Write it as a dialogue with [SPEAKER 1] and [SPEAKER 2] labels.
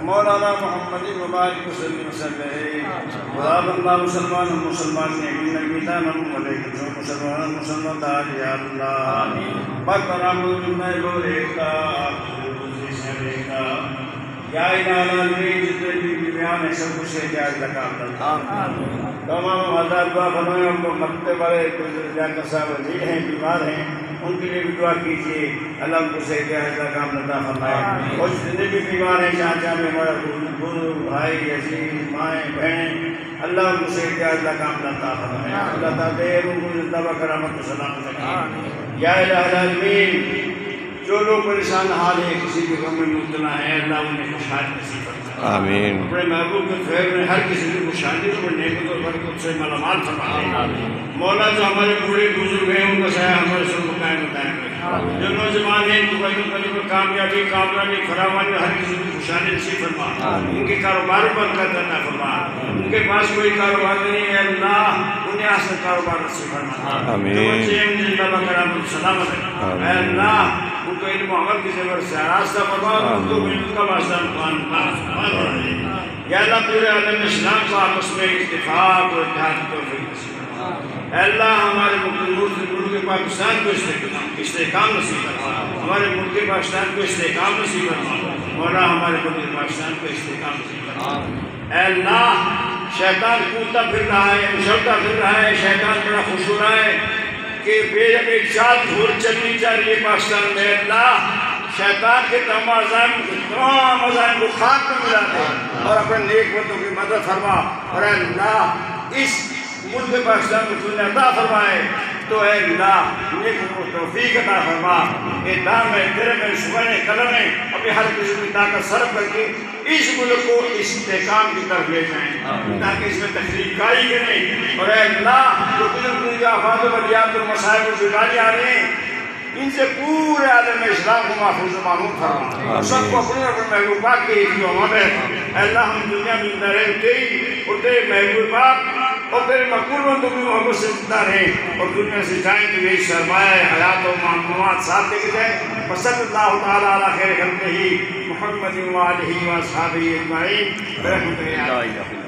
[SPEAKER 1] مولانا محمد مبارک وسلم اللہ مسلمان مسلمان مسلمان دار یا اللہ برقرار میں بولیتا یا العالمین جتنے بھی بیان ہے سب کچھ احتیاط لگا تمام حضرات دعا فرمائیں ہم کو مرتے بڑے جان صاحب عزیز ہیں بیمار ہیں ان کے لیے بھی دعا کیجیے اللہ ان کو صحت کا کام عطا فرمائے اور جتنے بھی بیمار ہیں چاچا میں ہمارا بزرگ بھائی عزیز مائیں بہنیں اللہ ان کو صحت کا کام عطا فرمائے اللہ تعالیٰ ان کو زندہ کرامت و سلامت رکھے یا الہ العالمین جو لوگ پریشان حال ہے کسی بھی غم میں مبتلا ہے اللہ انہیں خوشحال نصیب فرمائے
[SPEAKER 2] آمین
[SPEAKER 1] اپنے محبوب کے خیر میں ہر کسی کی خوشحالی اور نعمت اور برکت سے ملامال فرمائے مولا جو ہمارے بوڑھے بزرگ ہیں ان کا سایہ ہمارے سر کو قائم رکھے جو نوجوان ہیں ان کو کامیابی کامیابی فراوانی ہر کسی کی خوشحالی نصیب فرما ان کے کاروبار پر برکت عطا فرما ان کے پاس کوئی کاروبار نہیں ہے اللہ انہیں آسان کاروبار نصیب فرما
[SPEAKER 2] آمین
[SPEAKER 1] جو بچے ہیں انہیں اللہ کرامت سلامت ہے اے اللہ ان کو علم و عمل کی زبر سے راستہ فرما ان کو علم کا واسطہ یا اللہ پورے عالم اسلام کو آپس میں اتفاق اور اتحاد کی توفیق نصیب فرما اے اللہ ہمارے ملک پاکستان کو استحکام نصیب فرما ہمارے ملک پاکستان کو استحکام نصیب فرما مولا ہمارے ملک پاکستان کو استحکام نصیب فرما اے اللہ شیطان کودتا پھر رہا ہے اچھلتا پھر رہا ہے شیطان بڑا خوش ہو رہا ہے کہ بے جب ایک چال دھول چلنی چاہ رہی ہے پاکستان میں اللہ شیطان کے تمام عزائم کو خاک میں ملا دے اور اپنے نیک بندوں کی مدد فرما اور اے اللہ اس ملک پاکستان کو تُو نے عطا فرمائے تو اے اللہ نیک کو توفیق عطا فرما اے دام میں تیرے میں شبہ قلم میں اپنی ہر قسم کی طاقت صرف کر کے اس ملک کو استحکام کی طرف لے جائیں تاکہ اس میں تحریک کاری کریں اور اے اللہ جو بزرگ کی آفات و بلیات اور مسائل و بیماری آ رہے ہیں ان سے پورے عالم اسلام کو محفوظ و معمول فرما سب کو اپنے اپنے محبوب پاک کے حفظ و امان اے اللہ ہم دنیا میں زندہ رہے تیرے محبوب پاک اور تیرے مقبول بندوں کی محبت سے زندہ رہیں اور دنیا سے جائیں تو یہی سرمایہ حیات و معمولات ساتھ لے کے جائیں وصلی اللہ تعالیٰ علی خیر خلقہ محمد و آلہ و اصحابہ اجمعین برحمتہ اللہ